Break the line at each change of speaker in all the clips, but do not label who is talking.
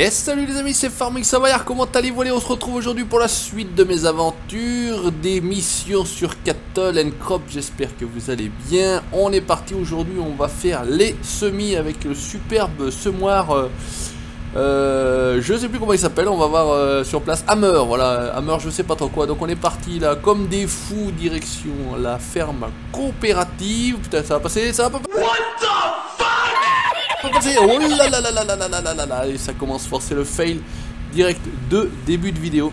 Et salut les amis, c'est Farming Savoyard, comment allez-vous? On se retrouve aujourd'hui pour la suite de mes aventures, des missions sur Cattle and Crop, j'espère que vous allez bien. On est parti aujourd'hui, on va faire les semis avec le superbe semoir, je sais plus comment il s'appelle, on va voir sur place, Hammer, voilà, Hammer je sais pas trop quoi. Donc on est parti là comme des fous, direction la ferme coopérative, putain ça va passer, ça va pas passer. Oh là là là là là là là là là. Et ça commence fort, c'est le fail direct de début de vidéo.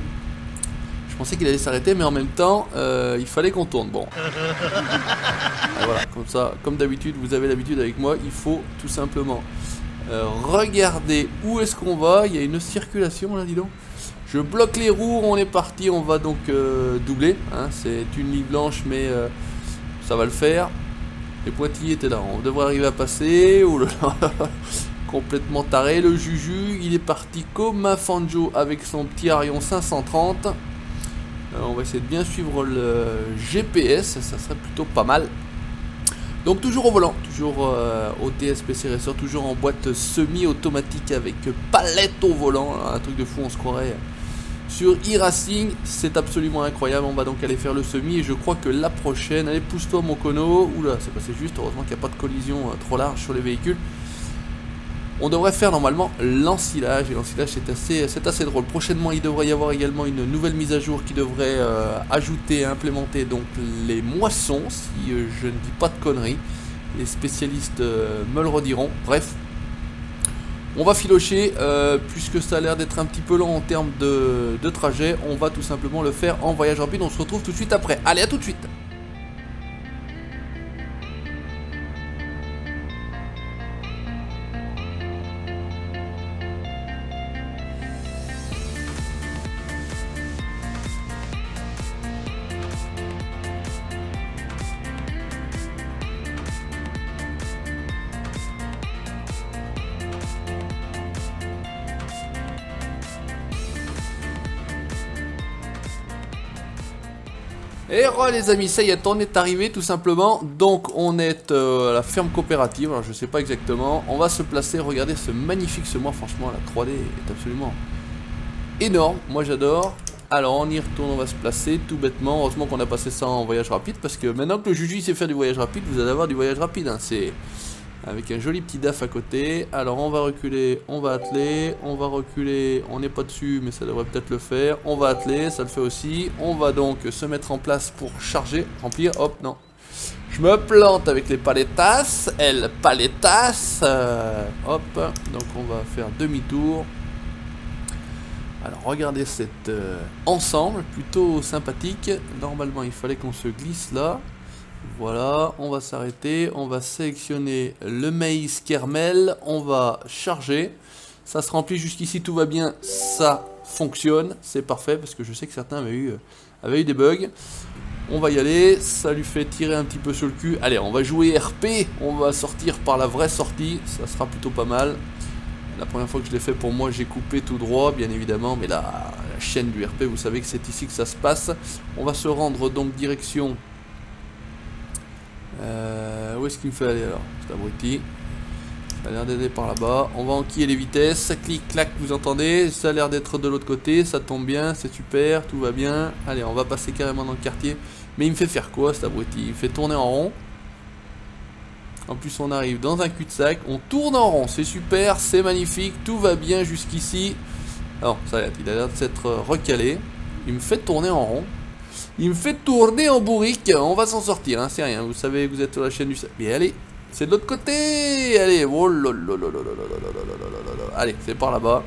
Je pensais qu'il allait s'arrêter, mais en même temps, il fallait qu'on tourne. Bon. Et voilà, comme ça, comme d'habitude, vous avez l'habitude avec moi, il faut tout simplement regarder où est-ce qu'on va. Il y a une circulation là, dis donc. Je bloque les roues, on est parti, on va donc doubler. Hein. C'est une ligne blanche, mais ça va le faire. Les pointillés étaient là, on devrait arriver à passer. Oh là là, complètement taré. Le Juju, il est parti comme un Fanjo avec son petit Arion 530. On va essayer de bien suivre le GPS, ça serait plutôt pas mal. Donc toujours au volant, toujours au TSPC Racer, toujours en boîte semi-automatique avec palette au volant. Un truc de fou, on se croirait sur e-racing, c'est absolument incroyable. On va donc aller faire le semi et je crois que la prochaine, allez pousse-toi mon cono. Oula, c'est passé juste, heureusement qu'il n'y a pas de collision trop large sur les véhicules. On devrait faire normalement l'ensilage, et l'ensilage c'est assez drôle. Prochainement il devrait y avoir également une nouvelle mise à jour qui devrait ajouter et implémenter donc les moissons, si je ne dis pas de conneries. Les spécialistes me le rediront, bref. On va filocher, puisque ça a l'air d'être un petit peu long en termes de trajet, on va tout simplement le faire en voyage rapide, on se retrouve tout de suite après. Allez, à tout de suite! Et re les amis, ça y est, on est arrivé tout simplement. Donc on est à la ferme coopérative, alors je sais pas exactement. On va se placer, regardez ce magnifique semoir, franchement la 3D est absolument énorme, moi j'adore. Alors on y retourne, on va se placer tout bêtement. Heureusement qu'on a passé ça en voyage rapide, parce que maintenant que le Juju sait faire du voyage rapide, vous allez avoir du voyage rapide, hein. C'est avec un joli petit DAF à côté. Alors on va reculer, on va atteler, on va reculer, on n'est pas dessus mais ça devrait peut-être le faire. On va atteler, ça le fait aussi. On va donc se mettre en place pour charger, remplir, hop, non. Je me plante avec les paletas, hop, donc on va faire demi-tour. Alors regardez cet ensemble, plutôt sympathique. Normalement il fallait qu'on se glisse là. Voilà, on va s'arrêter, on va sélectionner le maïs Kermel, on va charger, ça se remplit jusqu'ici, tout va bien, ça fonctionne, c'est parfait, parce que je sais que certains avaient eu des bugs. On va y aller, ça lui fait tirer un petit peu sur le cul, allez on va jouer RP, on va sortir par la vraie sortie, ça sera plutôt pas mal. La première fois que je l'ai fait pour moi, j'ai coupé tout droit, bien évidemment, mais la chaîne du RP, vous savez que c'est ici que ça se passe. On va se rendre donc direction... où est-ce qu'il me fait aller alors? C'est abruti. Ça a l'air d'aider par là-bas. On va enquiller les vitesses. Clic, clac, vous entendez? Ça a l'air d'être de l'autre côté. Ça tombe bien, c'est super, tout va bien. Allez, on va passer carrément dans le quartier. Mais il me fait faire quoi cet abruti? Il me fait tourner en rond. En plus, on arrive dans un cul-de-sac. On tourne en rond, c'est super, c'est magnifique. Tout va bien jusqu'ici. Alors, ça il a l'air de s'être recalé. Il me fait tourner en rond. Il me fait tourner en bourrique, on va s'en sortir, hein, c'est rien, vous savez, vous êtes sur la chaîne du... Mais allez, c'est de l'autre côté, allez, oh allez, c'est par là-bas.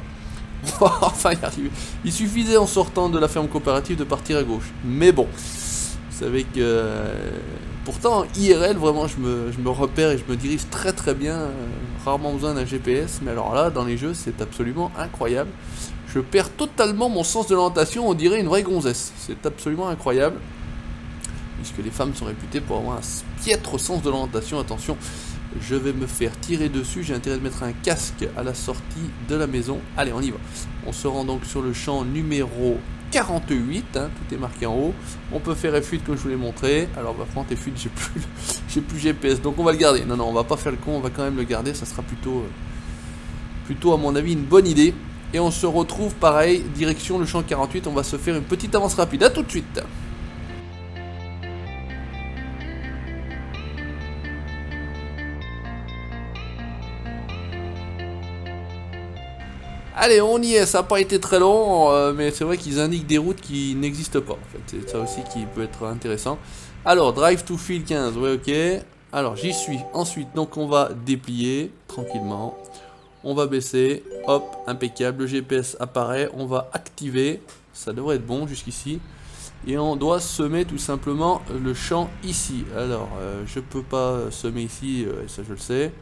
Enfin, y arriver. Il suffisait en sortant de la ferme coopérative de partir à gauche. Mais bon, vous savez que... pourtant, IRL, vraiment, je me repère et je me dirige très très bien, rarement besoin d'un GPS, mais alors là, dans les jeux, c'est absolument incroyable. Je perds totalement mon sens de l'orientation, on dirait une vraie gonzesse. C'est absolument incroyable. Puisque les femmes sont réputées pour avoir un piètre sens de l'orientation. Attention, je vais me faire tirer dessus. J'ai intérêt de mettre un casque à la sortie de la maison. Allez, on y va. On se rend donc sur le champ numéro 48. Hein, tout est marqué en haut. On peut faire F8 comme je vous l'ai montré. Alors, on va prendre F8, j'ai plus GPS. Donc, on va le garder. Non, non, on va pas faire le con. On va quand même le garder. Ça sera plutôt à mon avis, une bonne idée. Et on se retrouve pareil, direction le champ 48. On va se faire une petite avance rapide. A tout de suite. Allez, on y est, ça n'a pas été très long, mais c'est vrai qu'ils indiquent des routes qui n'existent pas. En fait, c'est ça aussi qui peut être intéressant. Alors, drive to field 15, ouais, ok. Alors, j'y suis. Ensuite, donc on va déplier tranquillement. On va baisser, hop, impeccable. Le GPS apparaît, on va activer. Ça devrait être bon jusqu'ici. Et on doit semer tout simplement le champ ici. Alors, je peux pas semer ici, ça je le sais.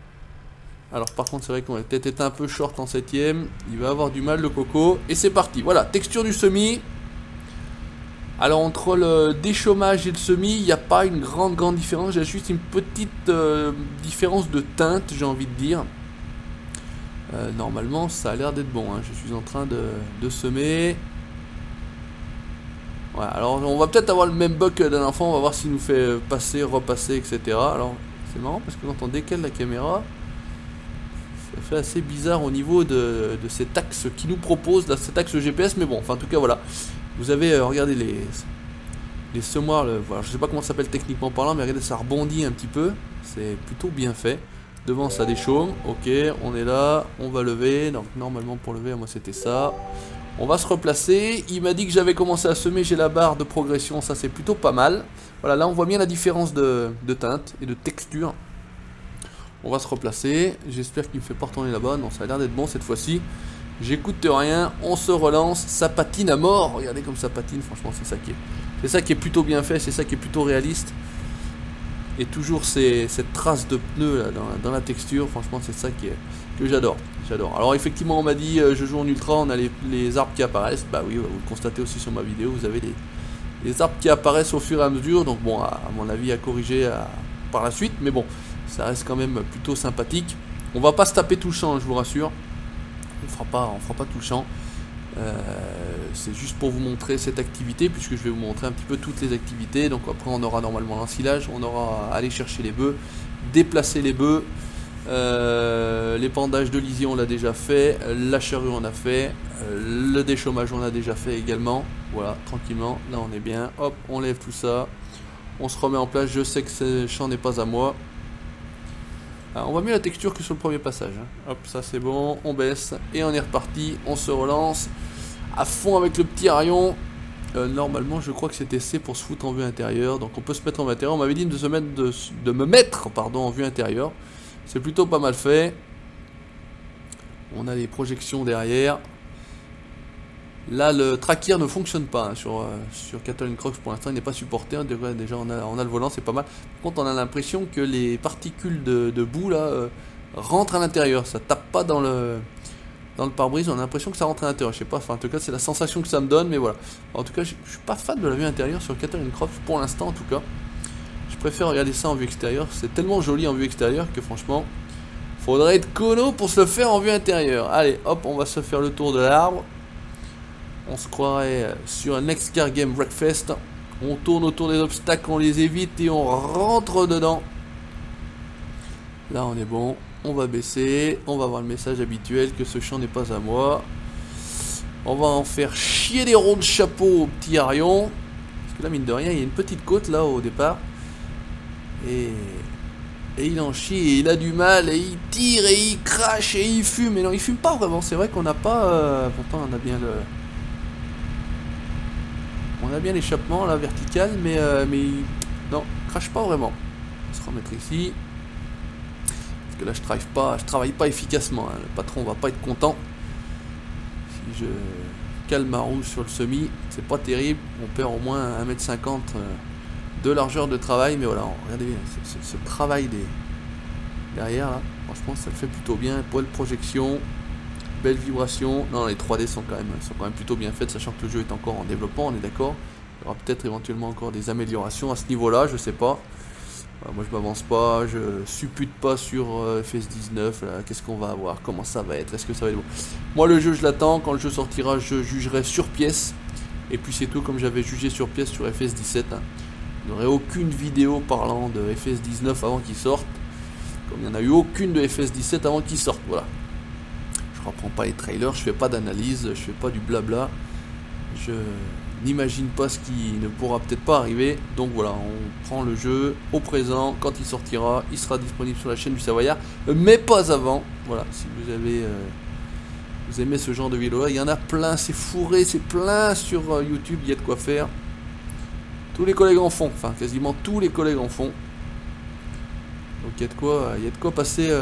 Alors par contre c'est vrai qu'on va peut-être être un peu short en 7ème. Il va avoir du mal le coco. Et c'est parti, voilà, texture du semis. Alors entre le déchômage et le semis, il n'y a pas une grande différence. J'ai juste une petite différence de teinte, j'ai envie de dire. Normalement ça a l'air d'être bon, hein. Je suis en train de semer. Voilà, alors on va peut-être avoir le même bug que la dernière fois. On va voir s'il nous fait passer, repasser, etc. Alors c'est marrant parce que quand on décale la caméra, ça fait assez bizarre au niveau de cet axe qui nous propose, là, cet axe GPS, mais bon, enfin en tout cas voilà. Vous avez, regardez les semoirs, voilà, je sais pas comment ça s'appelle techniquement parlant, mais regardez, ça rebondit un petit peu, c'est plutôt bien fait. Devant ça déchaume, ok, on est là, on va lever, donc normalement pour lever, moi c'était ça. On va se replacer, il m'a dit que j'avais commencé à semer, j'ai la barre de progression, ça c'est plutôt pas mal. Voilà, là on voit bien la différence de teinte et de texture. On va se replacer, j'espère qu'il me fait pas retourner là-bas, non ça a l'air d'être bon cette fois-ci. J'écoute rien, on se relance, ça patine à mort, regardez comme ça patine, franchement c'est ça qui est plutôt bien fait, c'est ça qui est plutôt réaliste. Et toujours cette trace de pneu là, dans la texture, franchement c'est ça que j'adore. Alors effectivement on m'a dit je joue en ultra, on a les arbres qui apparaissent, bah oui, vous le constatez aussi sur ma vidéo, vous avez les arbres qui apparaissent au fur et à mesure, donc bon à mon avis à corriger par la suite, mais bon. Ça reste quand même plutôt sympathique. On va pas se taper tout le champ, je vous rassure. On fera pas tout le champ. C'est juste pour vous montrer cette activité, puisque je vais vous montrer un petit peu toutes les activités. Donc après on aura normalement l'ensilage, on aura à aller chercher les bœufs, déplacer les bœufs, l'épandage de lisier on l'a déjà fait, la charrue on a fait, le déchômage on a déjà fait également. Voilà, tranquillement, là on est bien. Hop, on lève tout ça, on se remet en place. Je sais que ce champ n'est pas à moi. On voit mieux la texture que sur le premier passage, hein. Hop, ça c'est bon, on baisse et on est reparti, on se relance à fond avec le petit harion. Normalement je crois que c'était C pour se foutre en vue intérieure, donc on peut se mettre en vue intérieure. On m'avait dit de me mettre en vue intérieure, c'est plutôt pas mal fait. On a les projections derrière. Là le tracker ne fonctionne pas, hein, sur Catalan Crocs pour l'instant il n'est pas supporté, hein. Déjà on a le volant, c'est pas mal. Par contre on a l'impression que les particules de boue là rentrent à l'intérieur, ça tape pas dans le pare-brise, on a l'impression que ça rentre à l'intérieur, je sais pas, enfin en tout cas c'est la sensation que ça me donne, mais voilà. En tout cas je suis pas fan de la vue intérieure sur Catalan Crocs pour l'instant en tout cas. Je préfère regarder ça en vue extérieure, c'est tellement joli en vue extérieure que franchement faudrait être cono pour se le faire en vue intérieure. Allez hop, on va se faire le tour de l'arbre. On se croirait sur un Next Car Game Breakfast. On tourne autour des obstacles, on les évite et on rentre dedans. Là on est bon. On va baisser. On va avoir le message habituel que ce champ n'est pas à moi. On va en faire chier des ronds de chapeau au petit harion. Parce que là mine de rien il y a une petite côte là au départ. Et il en chie et il a du mal. Et il tire et il crache et il fume. Mais non il fume pas vraiment. C'est vrai qu'on n'a pas... pourtant on a bien le... On a bien l'échappement là vertical, mais non, crache pas vraiment. On va se remettre ici. Parce que là je travaille pas efficacement, hein. Le patron va pas être content. Si je cale ma roue sur le semi, c'est pas terrible. On perd au moins 1,50 m de largeur de travail, mais voilà, regardez bien ce travail derrière là. Franchement ça le fait plutôt bien. Poil projection. Belle vibration. Non, les 3D sont quand même plutôt bien faites, sachant que le jeu est encore en développement, on est d'accord. Il y aura peut-être éventuellement encore des améliorations à ce niveau-là, je sais pas. Moi je m'avance pas, je suppute pas sur FS19, qu'est-ce qu'on va avoir, comment ça va être, est-ce que ça va être bon. Moi le jeu je l'attends, quand le jeu sortira je jugerai sur pièce. Et puis c'est tout, comme j'avais jugé sur pièce sur FS17. Hein. Il n'y aurait aucune vidéo parlant de FS19 avant qu'il sorte. Comme il n'y en a eu aucune de FS17 avant qu'il sorte, voilà. Je reprends pas les trailers, je fais pas d'analyse, je fais pas du blabla. Je n'imagine pas ce qui ne pourra peut-être pas arriver. Donc voilà, on prend le jeu au présent. Quand il sortira, il sera disponible sur la chaîne du Savoyard, mais pas avant. Voilà, si vous avez vous aimez ce genre de vidéo, il y en a plein, c'est fourré, c'est plein sur YouTube, il y a de quoi faire. Tous les collègues en font, enfin quasiment tous les collègues en font. Donc il y a de quoi passer,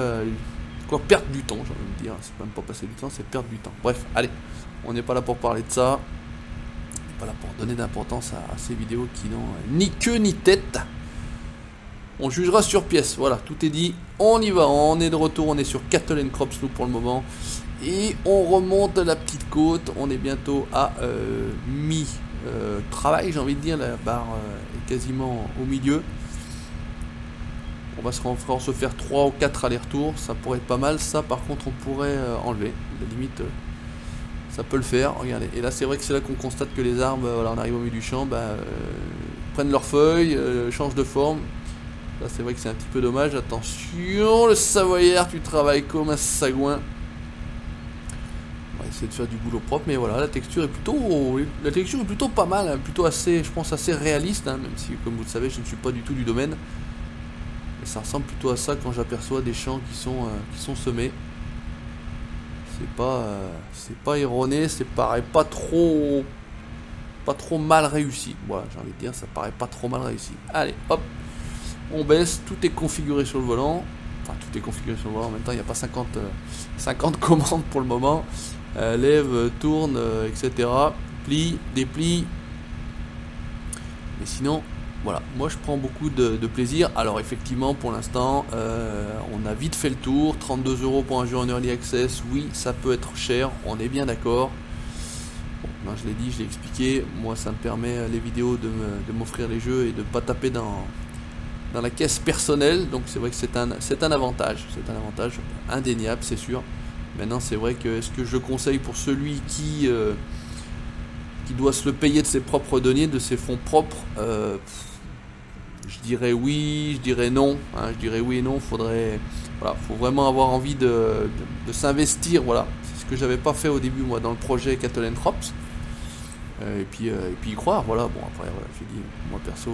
quoi perdre du temps, j'ai envie de dire. C'est même pas passer du temps, c'est perdre du temps. Bref, allez, on n'est pas là pour parler de ça. On n'est pas là pour donner d'importance à ces vidéos qui n'ont ni queue ni tête. On jugera sur pièce, voilà, tout est dit. On y va, on est de retour, on est sur Cattle & Crops nous pour le moment. Et on remonte la petite côte, on est bientôt à mi-travail, j'ai envie de dire, la barre est quasiment au milieu. On va se faire 3 ou 4 allers-retours, ça pourrait être pas mal. Ça par contre on pourrait enlever, la limite ça peut le faire, regardez. Et là c'est vrai que c'est là qu'on constate que les arbres, voilà, on arrive au milieu du champ, prennent leurs feuilles, changent de forme. Là c'est vrai que c'est un petit peu dommage, attention, le Savoyard, tu travailles comme un sagouin. On va essayer de faire du boulot propre, mais voilà, la texture est plutôt pas mal, hein, plutôt assez, je pense assez réaliste, hein, même si comme vous le savez je ne suis pas du tout du domaine. Mais ça ressemble plutôt à ça quand j'aperçois des champs qui sont semés. C'est pas erroné, c'est pareil pas trop mal réussi. Voilà, j'ai envie de dire, ça paraît pas trop mal réussi. Allez, hop, on baisse, tout est configuré sur le volant. Enfin, tout est configuré sur le volant, en même temps il n'y a pas 50 commandes pour le moment. Lève, tourne, etc. Plie, déplie. Mais sinon, voilà, moi je prends beaucoup de plaisir. Alors effectivement, pour l'instant, on a vite fait le tour. 32 € pour un jeu en Early Access, oui, ça peut être cher, on est bien d'accord. Bon, ben, je l'ai dit, je l'ai expliqué. Moi, ça me permet, les vidéos, de m'offrir les jeux et de ne pas taper dans la caisse personnelle. Donc c'est vrai que c'est un avantage. C'est un avantage indéniable, c'est sûr. Maintenant, c'est vrai que est-ce que je conseille pour celui qui doit se le payer de ses propres deniers, de ses fonds propres, je dirais oui, je dirais non, hein, je dirais oui et non. Voilà, faut vraiment avoir envie de s'investir, voilà. C'est ce que j'avais pas fait au début moi dans le projet Cattle & Crops. Et puis y croire, voilà. Bon après voilà, j'ai dit moi perso,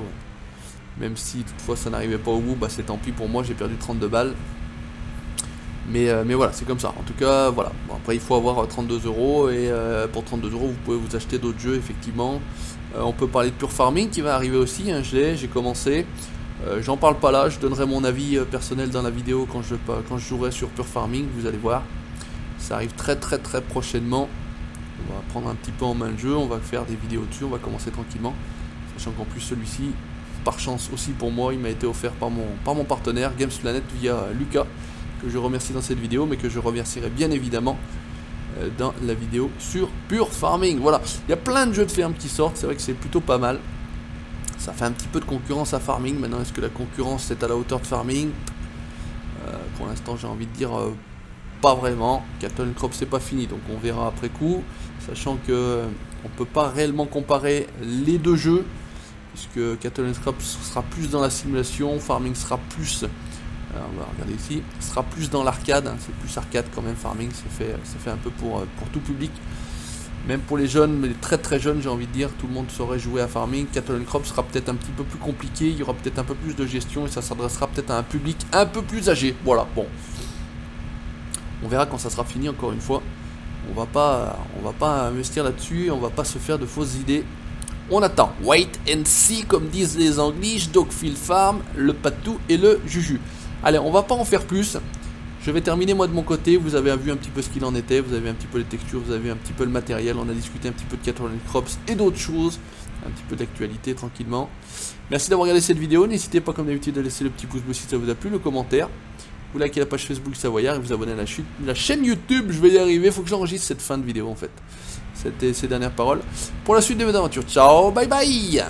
même si toutefois ça n'arrivait pas au bout, bah c'est tant pis pour moi, j'ai perdu 32 balles. Mais voilà, c'est comme ça. En tout cas, voilà. Bon, après, il faut avoir 32 € et pour 32 €, vous pouvez vous acheter d'autres jeux, effectivement. On peut parler de Pure Farming qui va arriver aussi. Hein, j'ai commencé. J'en parle pas là. Je donnerai mon avis personnel dans la vidéo quand je jouerai sur Pure Farming. Vous allez voir. Ça arrive très prochainement. On va prendre un petit peu en main le jeu. On va faire des vidéos dessus. On va commencer tranquillement. Sachant qu'en plus, celui-ci, par chance aussi pour moi, il m'a été offert par mon partenaire Games Planet via Lucas, que je remercie dans cette vidéo, mais que je remercierai bien évidemment dans la vidéo sur Pure Farming. Voilà, il y a plein de jeux de ferme qui sortent, c'est vrai que c'est plutôt pas mal. Ça fait un petit peu de concurrence à Farming. Maintenant, est-ce que la concurrence est à la hauteur de Farming? Pour l'instant, j'ai envie de dire pas vraiment. Cattle & Crops, c'est pas fini, donc on verra après coup. Sachant que on peut pas réellement comparer les deux jeux, puisque Cattle & Crops sera plus dans la simulation, Farming sera plus... Alors on va regarder ici, ce sera plus dans l'arcade, hein, c'est plus arcade quand même. Farming, ça fait un peu pour tout public, même pour les jeunes, mais les très jeunes, j'ai envie de dire, tout le monde saurait jouer à Farming. Cattle & Crops sera peut-être un petit peu plus compliqué, il y aura peut-être un peu plus de gestion et ça s'adressera peut-être à un public un peu plus âgé. Voilà, bon, on verra quand ça sera fini. Encore une fois, on va pas investir là-dessus, on va pas se faire de fausses idées. On attend, wait and see, comme disent les Anglais, Dogfield Farm, le Patou et le Juju. Allez, on va pas en faire plus. Je vais terminer moi de mon côté. Vous avez vu un petit peu ce qu'il en était. Vous avez un petit peu les textures. Vous avez un petit peu le matériel. On a discuté un petit peu de Cattle & Crops et d'autres choses. Un petit peu d'actualité tranquillement. Merci d'avoir regardé cette vidéo. N'hésitez pas comme d'habitude à laisser le petit pouce bleu si ça vous a plu, le commentaire. Vous likez la page Facebook Savoyard et vous abonnez à la chaîne YouTube. Je vais y arriver. Il faut que j'enregistre cette fin de vidéo en fait. C'était ces dernières paroles. Pour la suite de mes aventures. Ciao, bye bye.